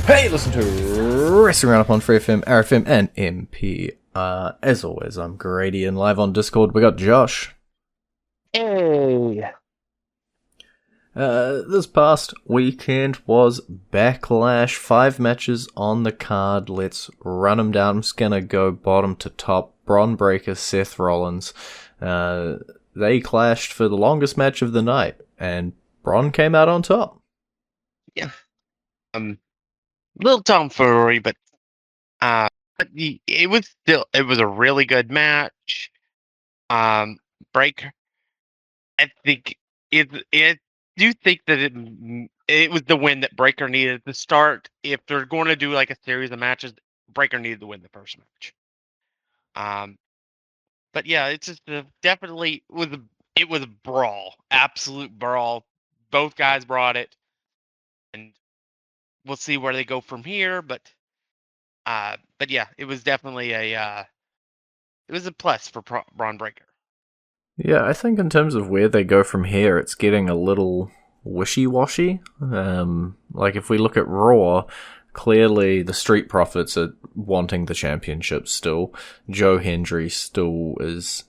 Hey, listen to Wrestling Roundup on FreeFM, ArrowFM, and MPR. As always, I'm Grady, and live on Discord we got Josh. Hey. This past weekend was Backlash. 5 matches on the card. Let's run them down. I'm just gonna go bottom to top. Bron Breakker, Seth Rollins. They clashed for the longest match of the night, and Bron came out on top. Yeah. Little tomfoolery, uh, it was a really good match. Breaker, I think it do think that it was the win that Breaker needed to start. If they're going to do like a series of matches, Breaker needed to win the first match. But yeah, it's just definitely it was a brawl, absolute brawl. Both guys brought it, and we'll see where they go from here. But yeah, it was definitely it was a plus for Braun Breaker. Yeah, I think in terms of where they go from here, it's getting a little wishy-washy. Like if we look at Raw, clearly the Street Profits are wanting the championship still. Joe Hendry still is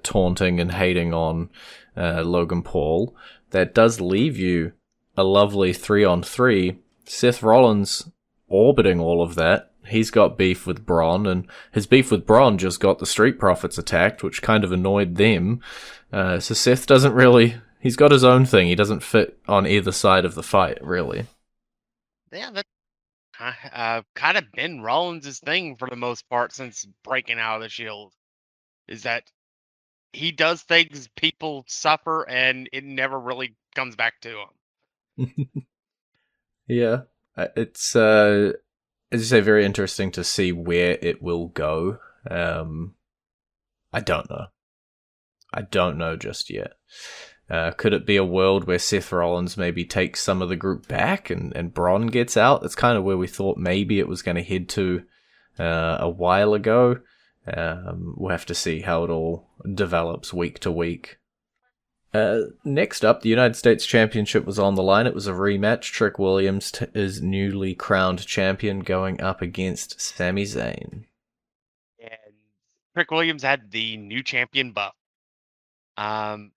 taunting and hating on Logan Paul. That does leave you a lovely 3-on-3. Seth Rollins orbiting all of that. He's got beef with Braun, and his beef with Braun just got the Street Profits attacked, which kind of annoyed them. So Seth doesn't really... He's got his own thing. He doesn't fit on either side of the fight, really. Yeah, that kind of been Rollins' thing for the most part since breaking out of the Shield. Is that he does things people suffer, and it never really comes back to him. Yeah. It's, as you say, very interesting to see where it will go. I don't know. I don't know just yet. Could it be a world where Seth Rollins maybe takes some of the group back and Braun gets out? That's kind of where we thought maybe it was going to head to a while ago. We'll have to see how it all develops week to week. Next up, the United States Championship was on the line. It was a rematch. Trick Williams is newly crowned champion going up against Sami Zayn. And Trick Williams had the new champion buff. Um,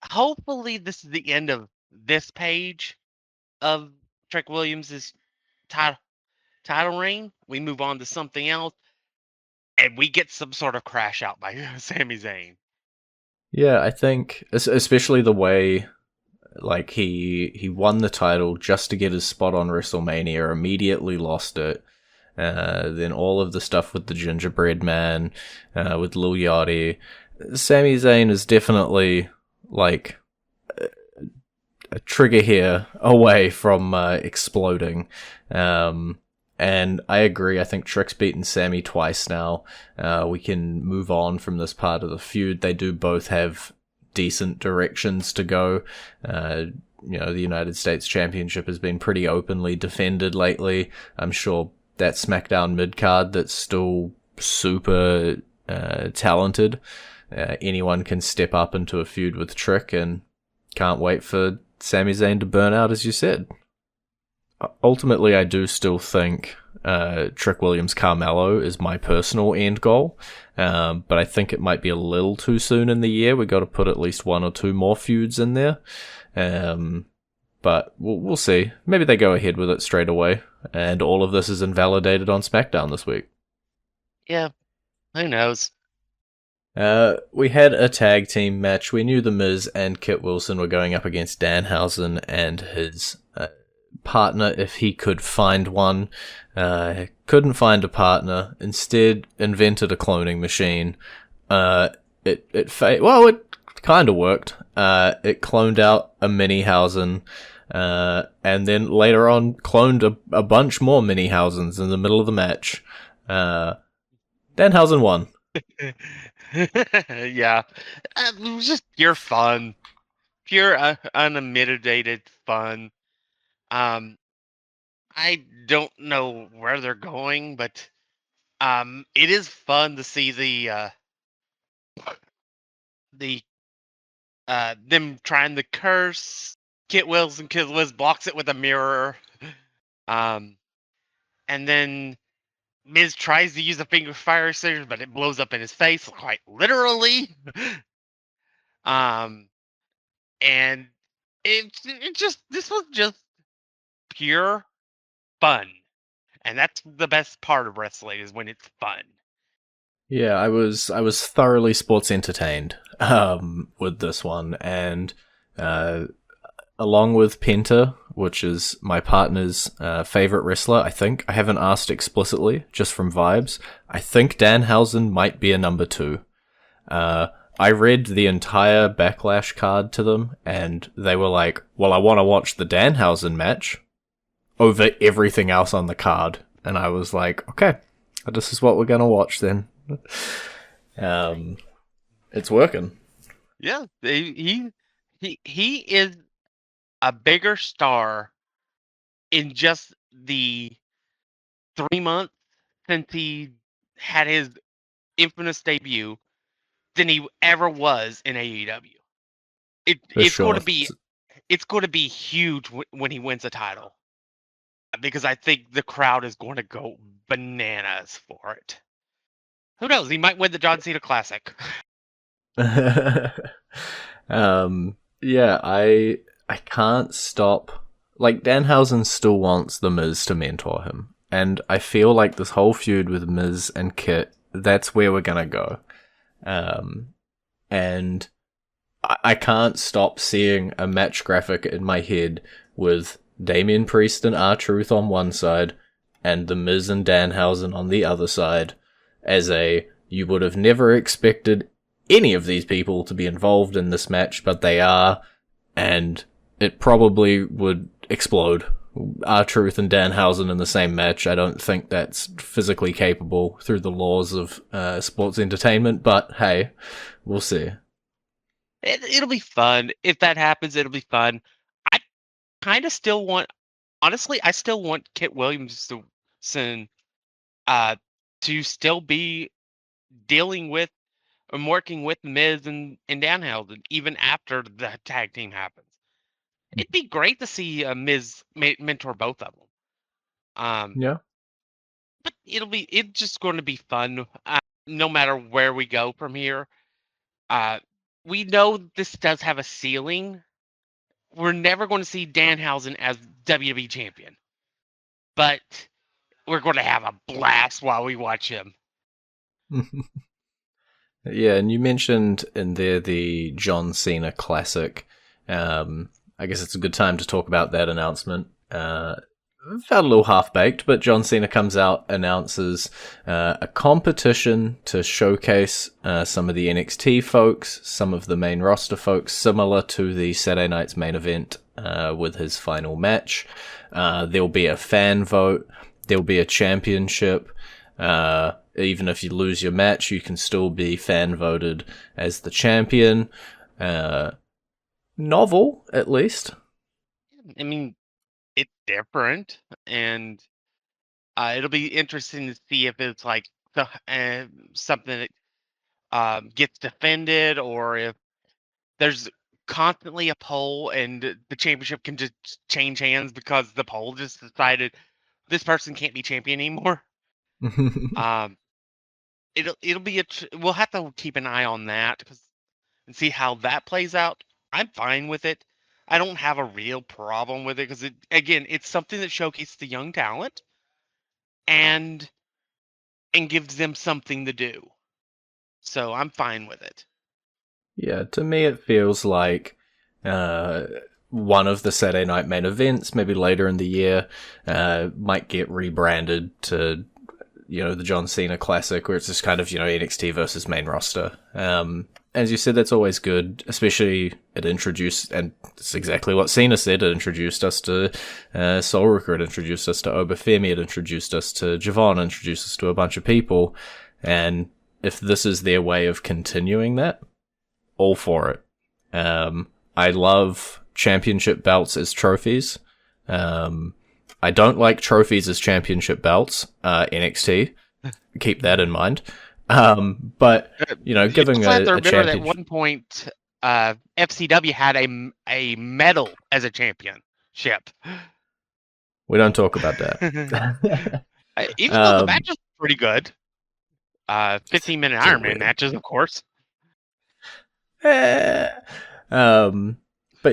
Hopefully this is the end of this page of Trick Williams' title reign. We move on to something else, and we get some sort of crash out by Sami Zayn. Yeah, I think especially the way like he won the title just to get his spot on WrestleMania, immediately lost it. Then all of the stuff with the Gingerbread Man, with Lil Yachty. Sami Zayn is definitely like a trigger here away from exploding. And I agree. I think Trick's beaten Sammy twice now. We can move on from this part of the feud. They do both have decent directions to go. The United States Championship has been pretty openly defended lately. I'm sure that SmackDown mid-card that's still super talented. Anyone can step up into a feud with Trick, and can't wait for Sami Zayn to burn out, as you said. Ultimately, I do still think Trick Williams Carmelo is my personal end goal, but I think it might be a little too soon in the year. We got to put at least 1 or 2 more feuds in there, but we'll see. Maybe they go ahead with it straight away, and all of this is invalidated on SmackDown this week. Yeah, who knows? We had a tag team match. We knew the Miz and Kit Wilson were going up against Danhausen and his partner, if he could find one. Couldn't find a partner. Instead, invented a cloning machine. It kind of worked. It cloned out a Minihausen, and then later on cloned a bunch more Minihausens in the middle of the match. Danhausen won. Yeah, it was just pure fun, pure unmitigated fun. Um, I don't know where they're going, but it is fun to see the them trying to curse. Kit Wilson blocks it with a mirror. and then Miz tries to use the finger fire scissors, but it blows up in his face, quite literally. And this was just pure fun, and that's the best part of wrestling is when it's fun. Yeah, I was thoroughly sports entertained with this one, and along with Penta, which is my partner's favorite wrestler, I think. I haven't asked explicitly, just from vibes. I think Danhausen might be a number 2. I read the entire Backlash card to them, and they were like, well, I want to watch the Danhausen match over everything else on the card. And I was like, okay, this is what we're going to watch then. It's working. Yeah, he is a bigger star in just the 3 months since he had his infamous debut than he ever was in AEW. It's sure. going to be huge when he wins a title, because I think the crowd is going to go bananas for it. Who knows? He might win the John Cena Classic. Yeah, I can't stop. Like, Danhausen still wants the Miz to mentor him, and I feel like this whole feud with Miz and Kit, that's where we're gonna go. And I can't stop seeing a match graphic in my head with Damian Priest and R-Truth on one side, and the Miz and Danhausen on the other side, as you would have never expected any of these people to be involved in this match, but they are, and it probably would explode. R-Truth and Danhausen in the same match, I don't think that's physically capable through the laws of sports entertainment, but hey, we'll see. It'll be fun. If that happens, it'll be fun. I kind of still want, honestly, I still want Kit Williamson to still be dealing with and working with Miz and Danhausen even after the tag team happens. It'd be great to see Miz mentor both of them. Yeah. But it's just going to be fun, no matter where we go from here. We know this does have a ceiling. We're never going to see Danhausen as WWE champion, but we're going to have a blast while we watch him. Yeah, and you mentioned in there the John Cena Classic. I guess it's a good time to talk about that announcement. Felt a little half-baked, but John Cena comes out, announces a competition to showcase some of the NXT folks, some of the main roster folks, similar to the Saturday Night's main event with his final match. There'll be a fan vote. There'll be a championship. Even if you lose your match, you can still be fan voted as the champion. Novel, at least. I mean, it's different, and it'll be interesting to see if it's like something that gets defended, or if there's constantly a poll and the championship can just change hands because the poll just decided this person can't be champion anymore. It'll be we'll have to keep an eye on that and see how that plays out. I'm fine with it. I don't have a real problem with it because it's something that showcases the young talent and gives them something to do. So I'm fine with it. Yeah, to me it feels like one of the Saturday night main events, maybe later in the year, might get rebranded to, the John Cena Classic, where it's just kind of, NXT versus main roster. As you said, that's always good, especially it introduced, and it's exactly what Cena said, it introduced us to Soul Rooker, it introduced us to Obafemi, it introduced us to Javon, it introduced us to a bunch of people, and if this is their way of continuing that, all for it. I love championship belts as trophies. I don't like trophies as championship belts, NXT. Keep that in mind. But, giving a championship... At one point, FCW had a medal as a championship. We don't talk about that. Even though the matches were pretty good. 15-minute Iron Man weird. matches, of course. But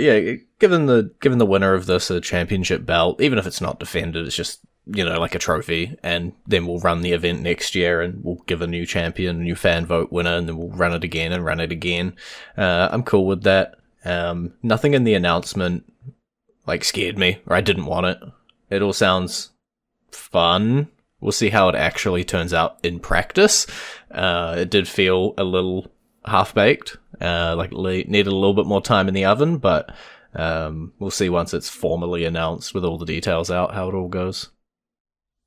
yeah, given the winner of this a championship belt, even if it's not defended, it's just, like a trophy, and then we'll run the event next year and we'll give a new champion, a new fan vote winner, and then we'll run it again and run it again. I'm cool with that. Nothing in the announcement scared me, or I didn't want it. It all sounds fun. We'll see how it actually turns out in practice. It did feel a little half-baked, needed a little bit more time in the oven, but we'll see once it's formally announced with all the details out how it all goes.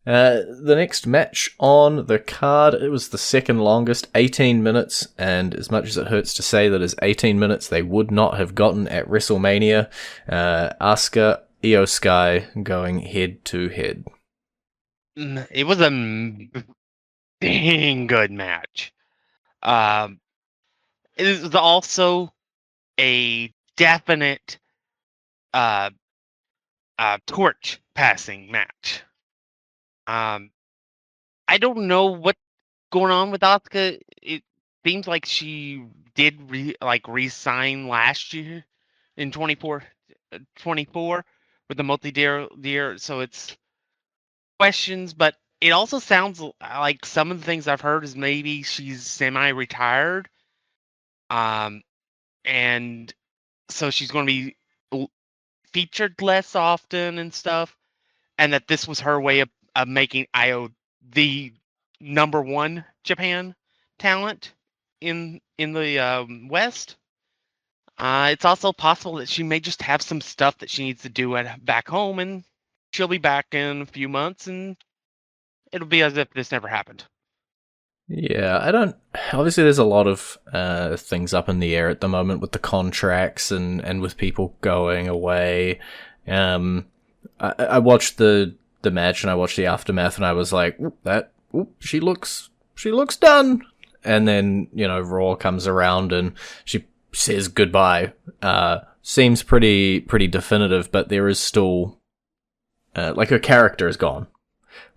The next match on the card, it was the second longest, 18 minutes, and as much as it hurts to say that is 18 minutes they would not have gotten at WrestleMania, Asuka, Io Sky going head-to-head. It was a dang good match. It was also a definite torch passing match. I don't know what's going on with Asuka. It seems like she did re-sign last year in 24 with the multi-year, so it's questions, but it also sounds like some of the things I've heard is maybe she's semi-retired. And so she's going to be featured less often and stuff, and that this was her way of making Io the number one Japan talent in the West. It's also possible that she may just have some stuff that she needs to do back home, and she'll be back in a few months, and it'll be as if this never happened. Yeah, obviously there's a lot of things up in the air at the moment with the contracts and with people going away. I watched the match and I watched the aftermath and I was like, she looks done. And then, Raw comes around and she says goodbye. Seems pretty definitive, but there is still, her character is gone.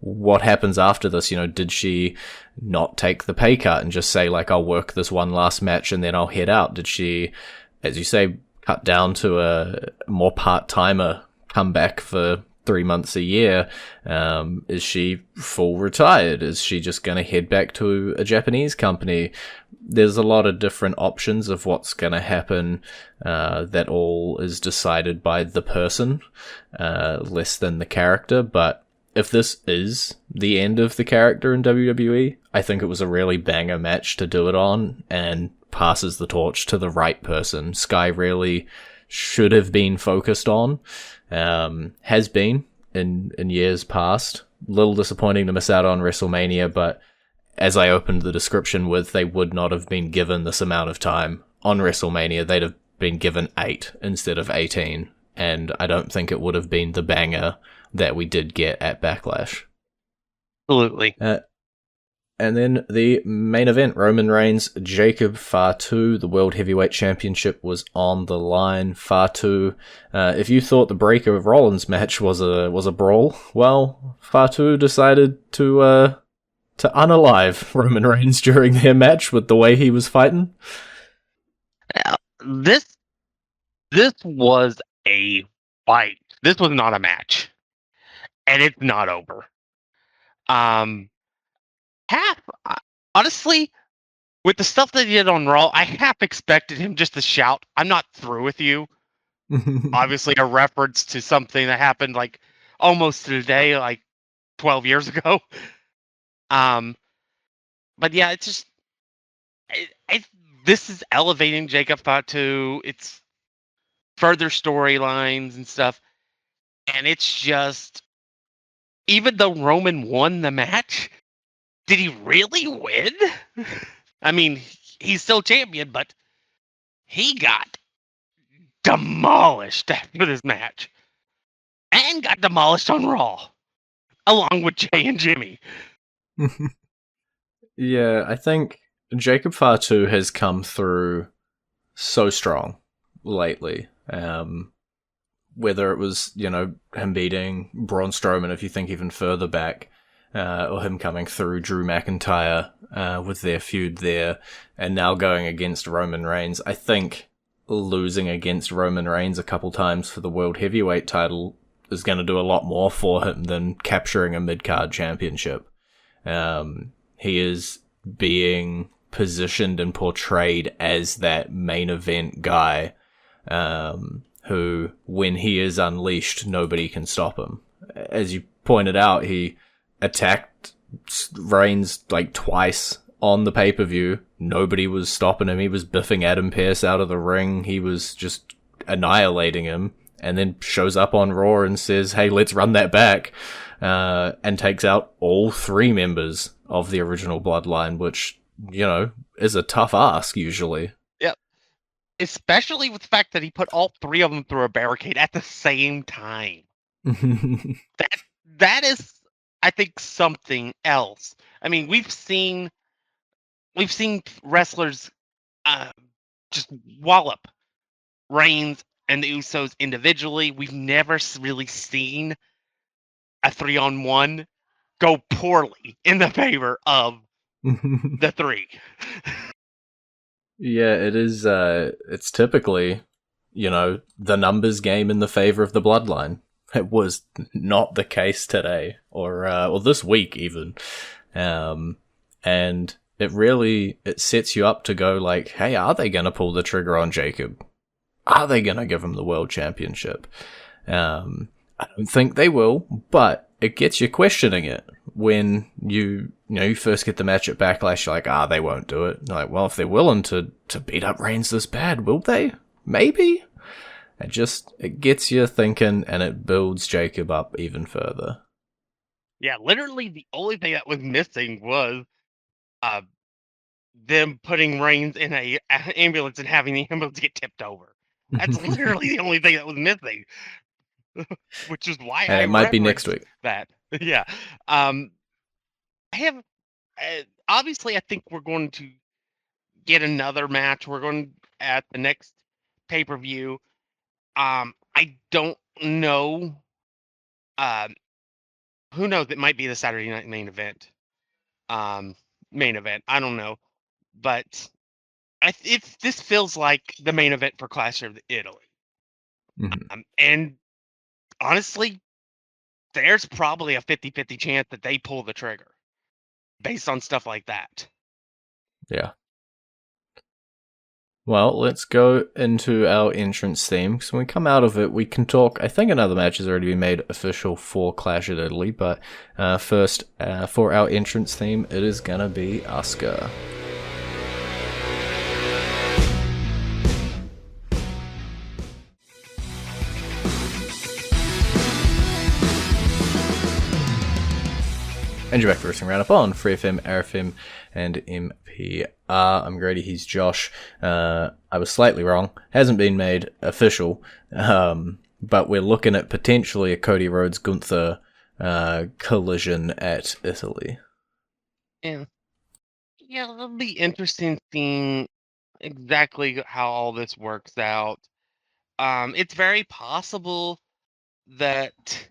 What happens after this? Did she not take the pay cut and just say, I'll work this one last match and then I'll head out? Did she, as you say, cut down to a more part-timer, come back for 3 months a year? Is she full retired? Is she just going to head back to a Japanese company? There's a lot of different options of what's going to happen. That all is decided by the person, less than the character, but if this is the end of the character in WWE, I think it was a really banger match to do it on and passes the torch to the right person. Sky really should have been focused on, has been in years past. Little disappointing to miss out on WrestleMania, but as I opened the description with, they would not have been given this amount of time on WrestleMania. They'd have been given 8 instead of 18, and I don't think it would have been the banger that we did get at Backlash. Absolutely. And then the main event, Roman Reigns, Jacob Fatu, the World Heavyweight Championship was on the line. Fatu, if you thought the Breaker of Rollins match was a brawl, well, Fatu decided to unalive Roman Reigns during their match with the way he was fighting. This was a fight. This was not a match. And it's not over. Honestly, with the stuff that he did on Raw, I half expected him just to shout, "I'm not through with you." Obviously, a reference to something that happened almost today, 12 years ago. But yeah, it's just this is elevating Jacob Fatu. It's further storylines and stuff, and it's just. Even though Roman won the match, did he really win? I mean, he's still champion, but he got demolished after this match. And got demolished on Raw, along with Jay and Jimmy. Yeah, I think Jacob Fatu has come through so strong lately. Whether it was, him beating Braun Strowman, if you think even further back, or him coming through Drew McIntyre with their feud there, and now going against Roman Reigns. I think losing against Roman Reigns a couple times for the World Heavyweight title is going to do a lot more for him than capturing a mid-card championship. He is being positioned and portrayed as that main event guy who, when he is unleashed, nobody can stop him. As you pointed out, he attacked Reigns like twice on the pay-per-view. Nobody was stopping him. He was biffing Adam Pearce out of the ring. He was just annihilating him, and then shows up on Raw and says, hey, let's run that back, and takes out all 3 members of the original Bloodline, which, you know, is a tough ask usually. Yep. Especially with the fact that he put all 3 of them through a barricade at the same time. That is, I think, something else. I mean, we've seen wrestlers just wallop Reigns and the Usos individually. We've never really seen a 3-on-1 go poorly in the favor of the 3. Yeah, it is. It's typically, you know, the numbers game in the favor of the Bloodline. It was not the case today, or this week even, and it sets you up to go like, hey, are they going to pull the trigger on Jacob? Are they going to give him the world championship? I don't think they will, but it gets you questioning it when you first get the match at Backlash. You're like, they won't do it. You're like, well, if they're willing to beat up Reigns this bad, will they? Maybe. It gets you thinking, and it builds Jacob up even further. Yeah, literally the only thing that was missing was them putting Reigns in an ambulance and having the ambulance get tipped over. That's literally the only thing that was missing. Which is why and it might be next week. That. Yeah. I have obviously I think we're going to get another match. We're going at the next pay-per-view. I don't know. Who knows? It might be the Saturday night main event. I don't know, but this feels like the main event for Clash of Italy. Mm-hmm. And honestly, there's probably a 50-50 chance that they pull the trigger based on stuff like that. Yeah. Well, let's go into our entrance theme. So when we come out of it, we can talk. I think another match has already been made official for Clash at Italy, but first, for our entrance theme, it is gonna be Asuka. And you're back to Wrestling Roundup on FreeFM, ArrowFM, and MPR. I'm Grady, he's Josh. I was slightly wrong. Hasn't been made official, but we're looking at potentially a Cody Rhodes-Gunther collision at Italy. Yeah, it'll be interesting seeing exactly how all this works out. It's very possible that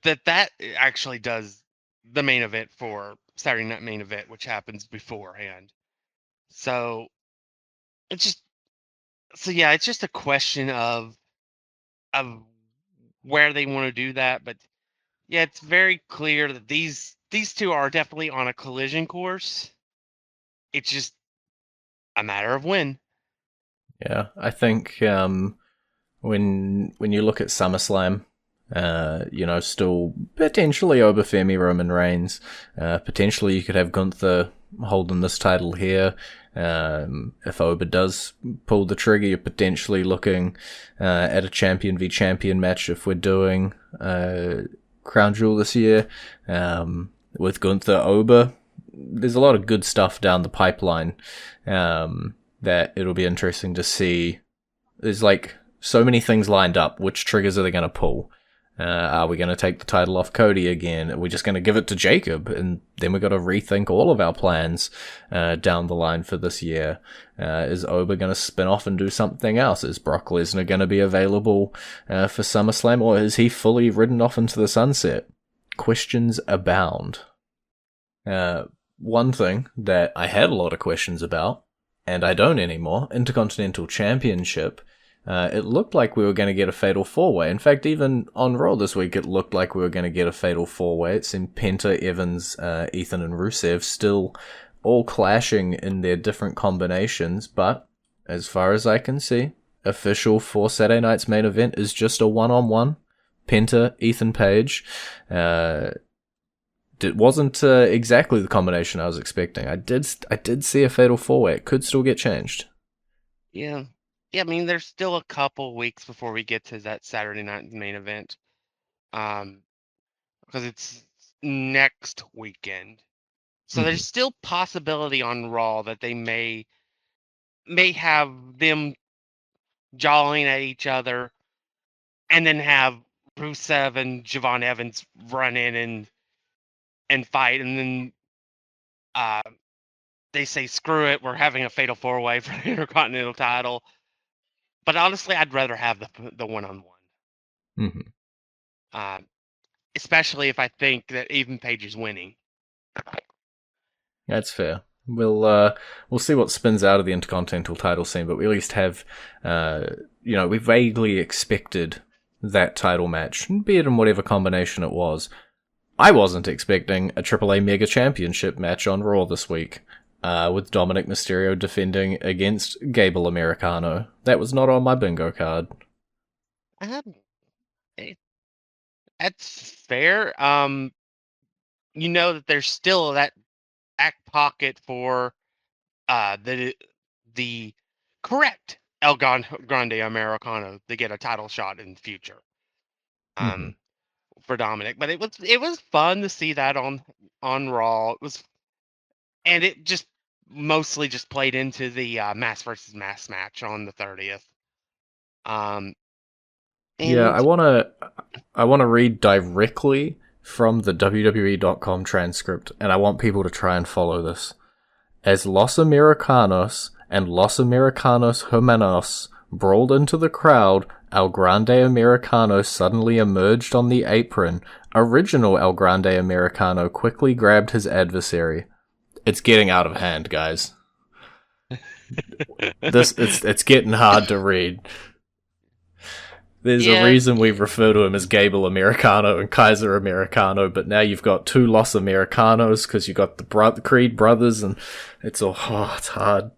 that actually does the main event for Saturday Night Main Event, which happens beforehand. So it's just a question of where they want to do that. But yeah, it's very clear that these 2 are definitely on a collision course. It's just a matter of when. Yeah, I think when you look at SummerSlam, still potentially Obafemi, Roman Reigns. Potentially you could have Gunther holding this title here. If Oba does pull the trigger, you're potentially looking at a champion v champion match if we're doing Crown Jewel this year. With Gunther, Oba, there's a lot of good stuff down the pipeline that it'll be interesting to see. There's like so many things lined up. Which triggers are they going to pull? Are we going to take the title off Cody again? Are we just going to give it to Jacob? And then we've got to rethink all of our plans down the line for this year. Is Oba going to spin off and do something else? Is Brock Lesnar going to be available for SummerSlam? Or is he fully ridden off into the sunset? questions abound. One thing that I had a lot of questions about, and I don't anymore, Intercontinental Championship. It looked like we were going to get a Fatal 4-Way. In fact, even on Raw this week, it looked like we were going to get a Fatal 4-Way. It seemed Penta, Evans, Ethan, and Rusev still all clashing in their different combinations, but as far as I can see, official for Saturday night's main event is just a one-on-one. Penta, Ethan Page. It wasn't exactly the combination I was expecting. I did see a Fatal 4-Way. It could still get changed. Yeah. Yeah, I mean, there's still a couple weeks before we get to that Saturday night main event. Because it's next weekend. So there's still possibility on Raw that they may have them jawing at each other and then have Rusev and Javon Evans run in and fight, and then they say, screw it, we're having a Fatal 4-Way for the Intercontinental title. But honestly, I'd rather have the one-on-one. Especially if I think that Ethan Page is winning. That's fair. We'll see what spins out of the Intercontinental title scene, but we at least have, we vaguely expected that title match, be it in whatever combination it was. I wasn't expecting a AAA Mega Championship match on Raw this week, with Dominic Mysterio defending against Gable Americano. That was not on my bingo card. That's fair. You know that there's still that back pocket for the correct El Grande Americano to get a title shot in the future. For Dominic, but it was fun to see that on Raw. And it just mostly just played into the mass versus mass match on the 30th. Yeah, I wanna read directly from the WWE.com transcript, and I want people to try and follow this. As Los Americanos and Los Americanos Hermanos brawled into the crowd, El Grande Americano suddenly emerged on the apron. Original El Grande Americano quickly grabbed his adversary. It's getting out of hand, guys. It's getting hard to read. There's a reason we refer to him as Gable Americano and Kaiser Americano, but now you've got two Los Americanos because you've got the Creed brothers, and it's hard.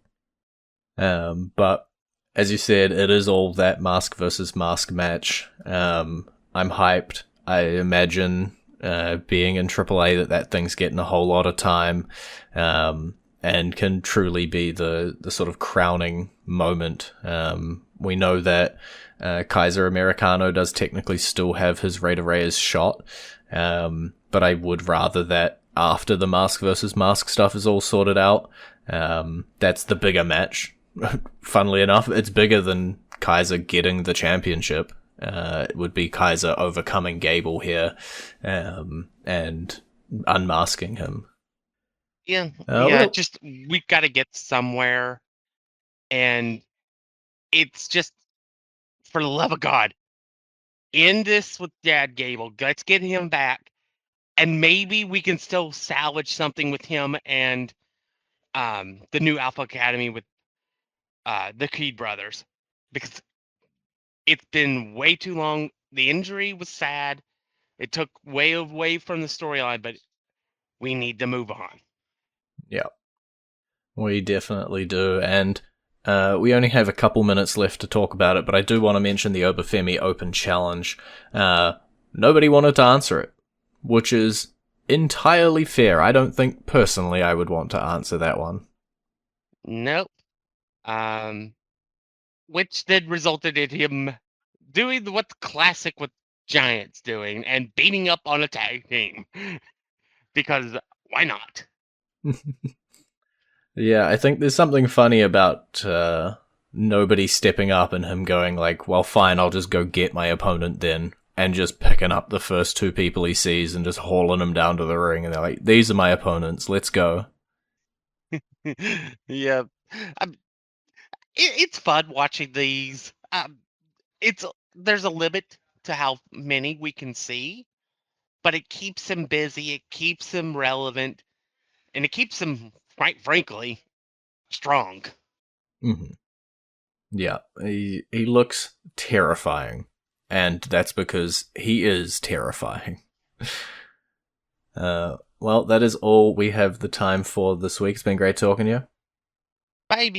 But as you said, it is all that mask versus mask match. I'm hyped. I imagine being in AAA that thing's getting a whole lot of time, and can truly be the sort of crowning moment. We know that Kaiser Americano does technically still have his Rey de Reyes shot, but I would rather that after the mask versus mask stuff is all sorted out. That's the bigger match. Funnily enough, it's bigger than Kaiser getting the championship. It would be Kaiser overcoming Gable here, and unmasking him. Just we've got to get somewhere, and it's just, for the love of God, end this with Dad Gable. Let's get him back, and maybe we can still salvage something with him and the new Alpha Academy with the Creed brothers, because it's been way too long. The injury was sad. It took way away from the storyline, but we need to move on. Yeah, we definitely do, and we only have a couple minutes left to talk about it, but I do want to mention the Obafemi Open Challenge. Nobody wanted to answer it, which is entirely fair. I don't think personally I would want to answer that one. Nope. Which then resulted in him doing what's classic with Giants doing, and beating up on a tag team. Because why not? Yeah, I think there's something funny about nobody stepping up and him going like, well, fine, I'll just go get my opponent then, and just picking up the first two people he sees and just hauling them down to the ring, and they're like, these are my opponents, let's go. Yeah. It's fun watching these. There's a limit to how many we can see. but it keeps him busy, it keeps him relevant, and it keeps him, quite frankly, strong. Mm-hmm. Yeah, he looks terrifying, and that's because he is terrifying. Well, that is all we have the time for this week. It's been great talking to you. Bye.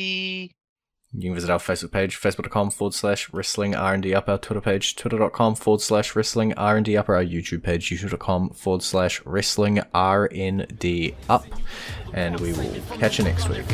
You can visit our Facebook page, facebook.com/wrestling R&D up, our Twitter page, twitter.com/wrestling R&D up, or our YouTube page, youtube.com/wrestling RND up. And we will catch you next week.